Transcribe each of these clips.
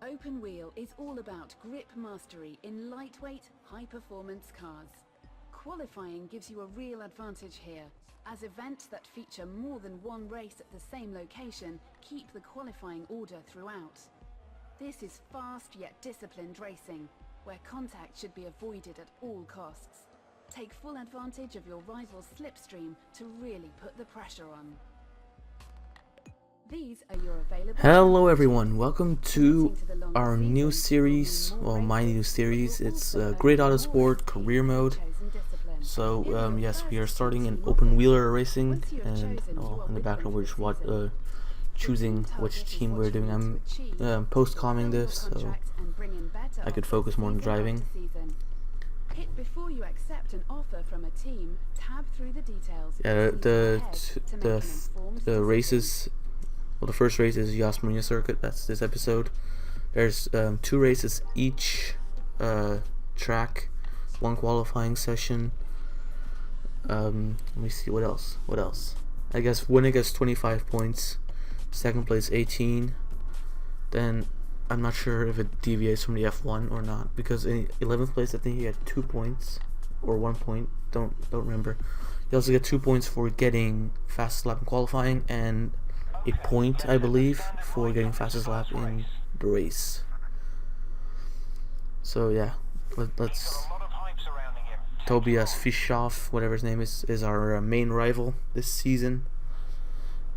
Open Wheel is all about grip mastery in lightweight, high-performance cars. Qualifying gives you a real advantage here, as events that feature more than one race at the same location keep the qualifying order throughout. This is fast yet disciplined racing, where contact should be avoided at all costs. Take full advantage of your rival's slipstream to really put the pressure on. These are your available. Hello everyone, welcome to our new series, well my new series. It's Grid Autosport Career Mode. So yes, we are starting in open wheeler racing, and in the background we're just choosing which team we're doing. I'm post-comming this, so I could focus more on driving. Before you accept an offer from a team, tab through the details. Yeah, the races. Well, the first race is Marina circuit. That's this episode. There's 2 races each track, 1 qualifying session. Let me see what else. I guess winner gets 25 points, second place 18. Then I'm not sure if it deviates from the F1 or not, because in 11th place I think you get 2 points or 1 point. Don't remember. You also get 2 points for getting fastest lap in qualifying, and a point, I believe, for getting fastest lap in the race. So yeah, let's. Tobias Fischoff, whatever his name is our main rival this season,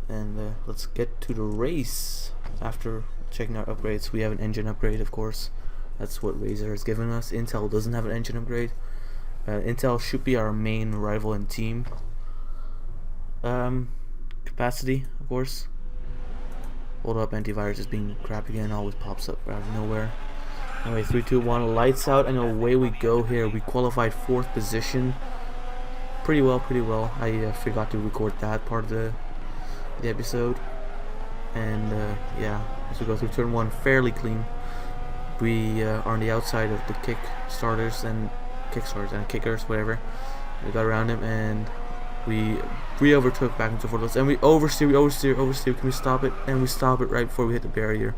and let's get to the race. After checking our upgrades, we have an engine upgrade, of course. That's what Razer has given us. Intel doesn't have an engine upgrade. Intel should be our main rival and team. Capacity, of course. Hold up, antivirus is being crap again, always pops up out of nowhere. Anyway, 3, 2, 1, lights out, and away we go here. We qualified 4th position. Pretty well. I forgot to record that part of the episode. And yeah, as we go through turn 1, fairly clean. We are on the outside of the kickers, whatever. We got around him, and we overtook back into 4th place, and we oversteer. Can we stop it? And we stop it right before we hit the barrier,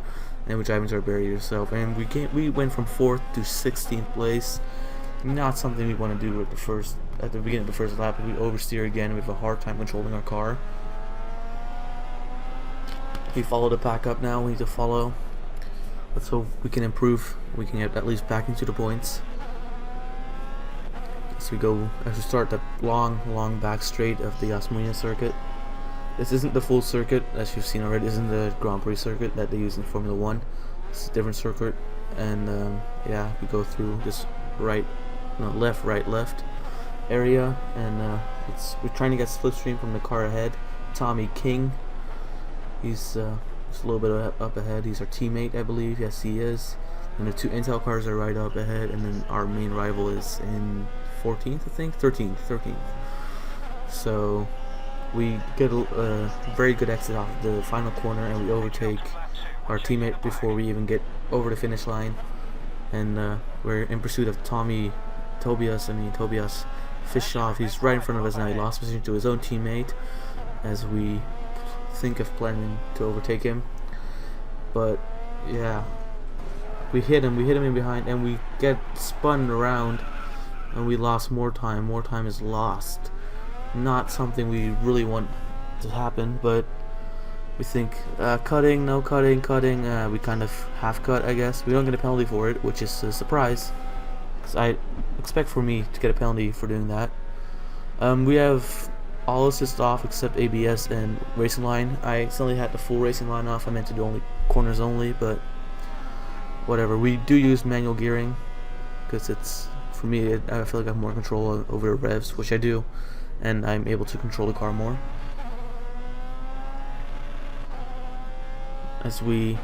and we drive into our barrier itself. And we went from 4th to 16th place. Not something we want to do at the beginning of the first lap. We oversteer again. We have a hard time controlling our car. We follow the pack up now. We need to follow. Let's hope we can improve. We can get at least back into the points. As we start the long back straight of the Marina circuit. This isn't the full circuit, as you've seen already. This isn't the Grand Prix circuit that they use in Formula 1. It's a different circuit, and yeah, we go through this left, right area, and we're trying to get slipstream from the car ahead. Tommy King, he's just a little bit up ahead. He's our teammate, I believe. Yes, he is. And the 2 Intel cars are right up ahead, and then our main rival is in 14th, I think? 13th. So we get a very good exit off the final corner, and we overtake our teammate before we even get over the finish line. And we're in pursuit of Tobias Fischoff. He's right in front of us now. He lost position to his own teammate as we think of planning to overtake him. But yeah, we hit him in behind, and we get spun around, and we lost more time. More time is lost. Not something we really want to happen, but we think cutting. We kind of half cut, I guess. We don't get a penalty for it, which is a surprise, because I expect for me to get a penalty for doing that. We have all assist off except ABS and racing line. I accidentally had the full racing line off. I meant to do only corners only, but whatever. We do use manual gearing because it's, for me, I feel like I have more control over the revs, which I do, and I'm able to control the car more. As we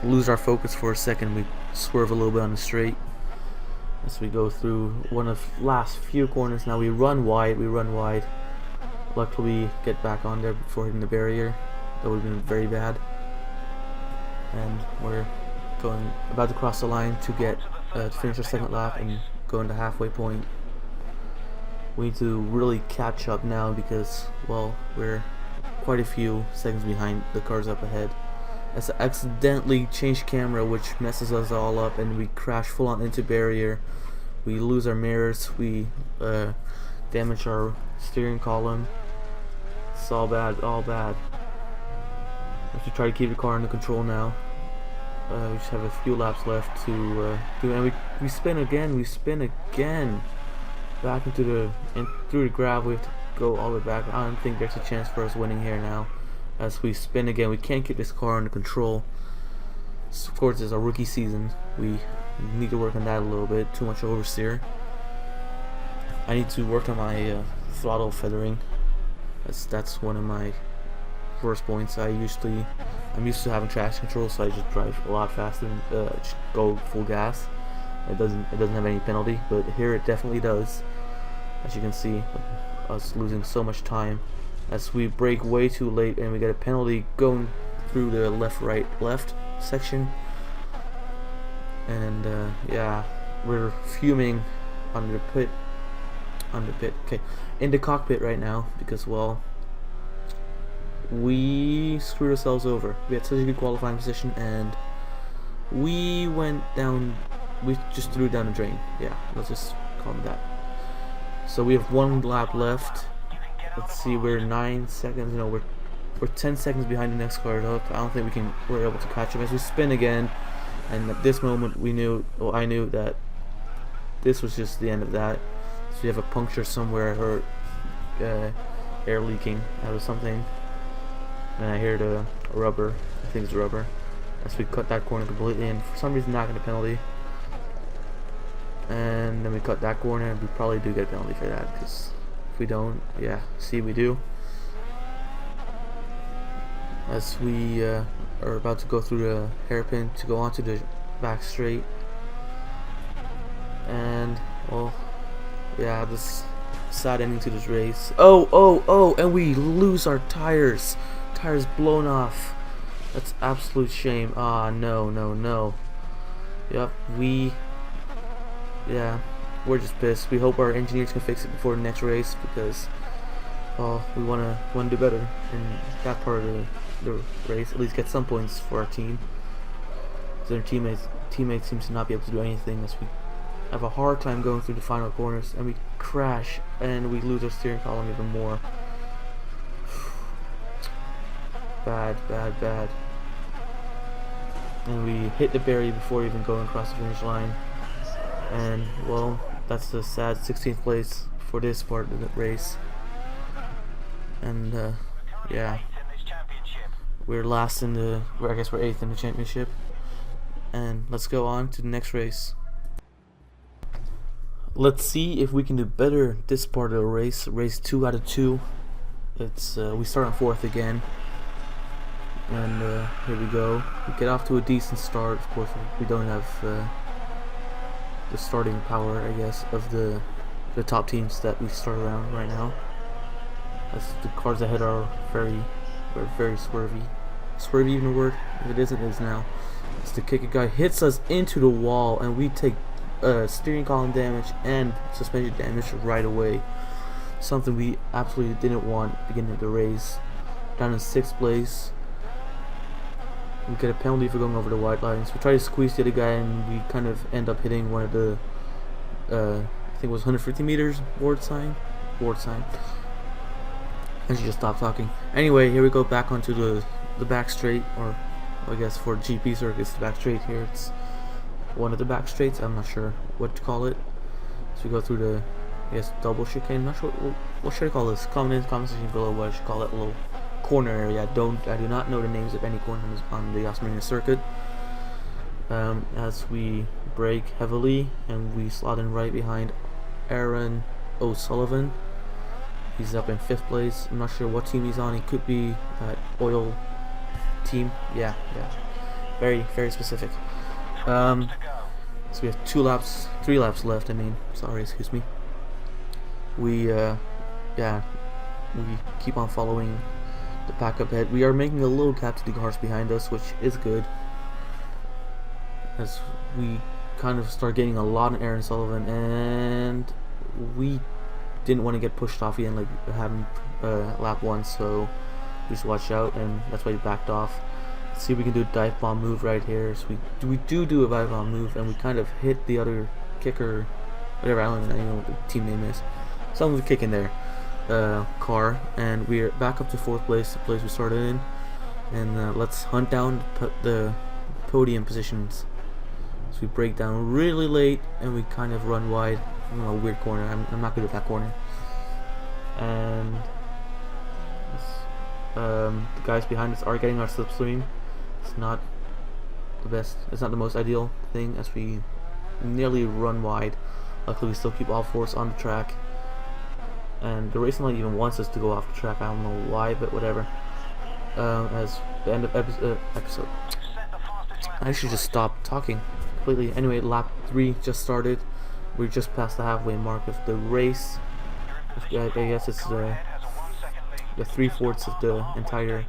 lose our focus for a second, we swerve a little bit on the straight. As we go through one of the last few corners now, we run wide. Luckily we get back on there before hitting the barrier. That would have been very bad. And we're about to cross the line to get to finish our second lap and go into halfway point. We need to really catch up now because, well, we're quite a few seconds behind the cars up ahead, As I accidentally changed camera, which messes us all up, and we crash full on into barrier. We lose our mirrors. We damage our steering column. It's all bad, all bad. I have to try to keep the car under control now. We just have a few laps left to do, and we spin again. We spin again. Back into through the gravel. We have to go all the way back. I don't think there's a chance for us winning here now. As we spin again, we can't get this car under control. So of course, it's a rookie season. We need to work on that a little bit. Too much oversteer. I need to work on my throttle feathering. That's one of my worst points. I'm used to having traction control, so I just drive a lot faster and just go full gas. It doesn't have any penalty, but here it definitely does. As you can see, us losing so much time as we brake way too late, and we get a penalty going through the left section. And yeah, we're fuming under the pit. Okay, in the cockpit right now, because, well, we screwed ourselves over. We had such a good qualifying position, and we went down. We just threw it down the drain. Yeah, let's just call it that. So we have 1 lap left. Let's see, we're 9 seconds. You know, we're 10 seconds behind the next car up. I don't think we're able to catch up as we spin again. And at this moment, I knew that this was just the end of that. So we have a puncture somewhere, or air leaking out of something. And I hear the rubber. I think it's rubber. As we cut that corner completely, and for some reason not get a penalty. And then we cut that corner, and we probably do get a penalty for that, because if we don't, yeah, see, we do. As we are about to go through the hairpin to go onto the back straight. And, well, yeah, this sad ending to this race. Oh, and we lose our tires. Tires blown off. That's absolute shame. Ah, no. Yep, yeah, we're just pissed. We hope our engineers can fix it before the next race, because, well, we wanna do better in that part of the race. At least get some points for our team. Their teammates seem to not be able to do anything, as we have a hard time going through the final corners, and we crash and we lose our steering column even more. Bad. And we hit the barrier before even going across the finish line. And, well, that's the sad 16th place for this part of the race. And yeah, we're last in the, I guess we're 8th in the championship. And let's go on to the next race. Let's see if we can do better this part of the race. Race 2 out of 2. It's we start on 4th again. And here we go. We get off to a decent start. Of course, we don't have the starting power, I guess, of the top teams that we start around right now. As the cars ahead are very swervy. Swervy even a word? If it isn't, it is now. As the kicker guy hits us into the wall, and we take steering column damage and suspension damage right away. Something we absolutely didn't want beginning of the race. Down in 6th place. We get a penalty for going over the white lines. We try to squeeze the other guy, and we kind of end up hitting one of the I think it was 150 meters board sign. And she just stopped talking. Anyway, here we go back onto the back straight, or I guess for GP circuits, the back straight here. It's one of the back straights. I'm not sure what to call it. So we go through the, I guess, double chicane. I'm not sure what should I call this. Comment in the comment section below what I should call it. A little corner area. I do not know the names of any corners on the Marina circuit. As we brake heavily, and we slot in right behind Aaron O'Sullivan. He's up in 5th place. I'm not sure what team he's on. He could be oil team. Yeah. Very specific. So we have 3 laps left. Excuse me. We keep on following the pack up ahead. We are making a little gap to the cars behind us, which is good, as we kind of start getting a lot of Aaron Sullivan, and we didn't want to get pushed off again like happened lap 1, so we just watched out, and that's why we backed off. see if we can do a dive bomb move right here. So we do a dive bomb move, and we kind of hit the other kicker, whatever, I don't even know what the team name is. Someone was kicking there. Car, and we're back up to 4th place, the place we started in, and let's hunt down the podium positions. So we break down really late, and we kind of run wide from a weird corner. I'm not good at that corner, and the guys behind us are getting our slipstream. It's not the best, it's not the most ideal thing, as we nearly run wide. Luckily we still keep all 4s on the track. And the racing light even wants us to go off the track. I don't know why, but whatever. As the end of episode. I should just stop talking completely. Anyway, lap 3 just started. We're just past the halfway mark of the race. I guess it's the 3/4 of the entire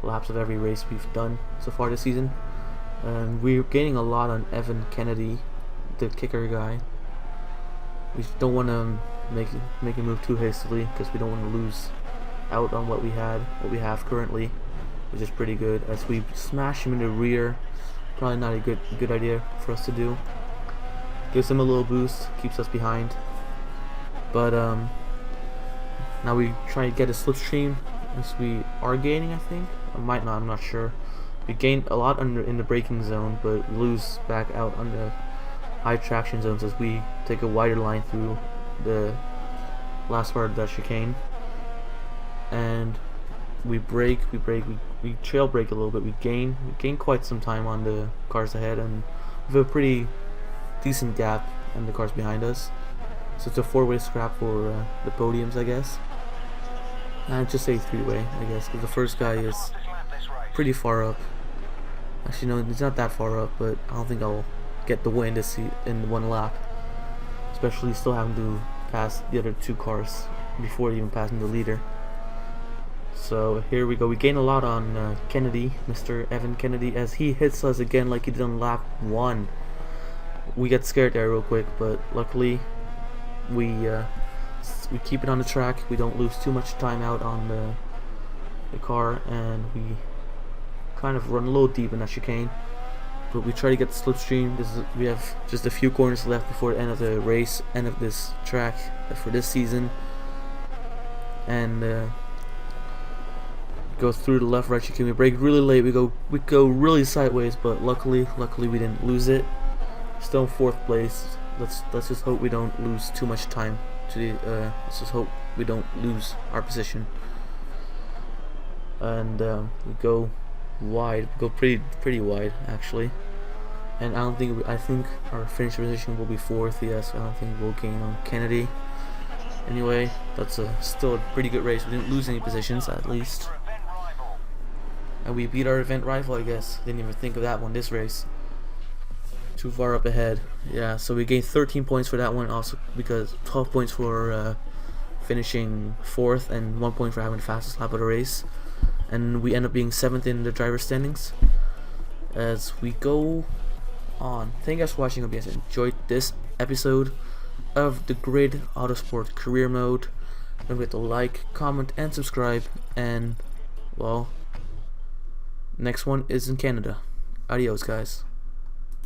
laps of every race we've done so far this season. And we're gaining a lot on Evan Kennedy, the kicker guy. We don't want to make a move too hastily, because we don't want to lose out on what we have currently, which is pretty good. As we smash him in the rear, probably not a good idea for us to do. Gives him a little boost, keeps us behind. But now we try to get a slipstream, as we are gaining. I think I might not. I'm not sure. We gained a lot in the braking zone, but lose back out on the high traction zones as we take a wider line through the last part of that chicane, and we trail brake a little bit. We gain quite some time on the cars ahead, and we have a pretty decent gap on the cars behind us. So it's a 4-way scrap for the podiums, I guess. I'd just say 3-way, I guess, because the first guy is pretty far up. Actually, no, he's not that far up, but I don't think I'll get the win in one lap, especially still having to pass the other 2 cars before even passing the leader. So here we go. We gain a lot on Kennedy, Mr. Evan Kennedy, as he hits us again like he did on lap 1. We get scared there real quick, but luckily we keep it on the track. We don't lose too much time out on the car, and we kind of run a little deep in that chicane. But we try to get the slipstream. We have just a few corners left before the end of the race, end of this track for this season, and go through the left-right chicane. We brake really late. We go really sideways, but luckily we didn't lose it. Still in 4th place. Let's just hope we don't lose too much time to the. Let's just hope we don't lose our position. And we go wide, go pretty wide actually, and I think our finish position will be 4th. Yes, I don't think we'll gain on Kennedy. Anyway, that's still a pretty good race. We didn't lose any positions, at least, and we beat our event rival, I guess. Didn't even think of that one this race. Too far up ahead. Yeah, so we gained 13 points for that one, also because 12 points for finishing 4th, and 1 point for having the fastest lap of the race. And we end up being 7th in the driver standings as we go on. Thank you guys for watching. I hope you guys enjoyed this episode of the Grid Autosport career mode. Don't forget to like, comment, and subscribe. And, well, next one is in Canada. Adios, guys.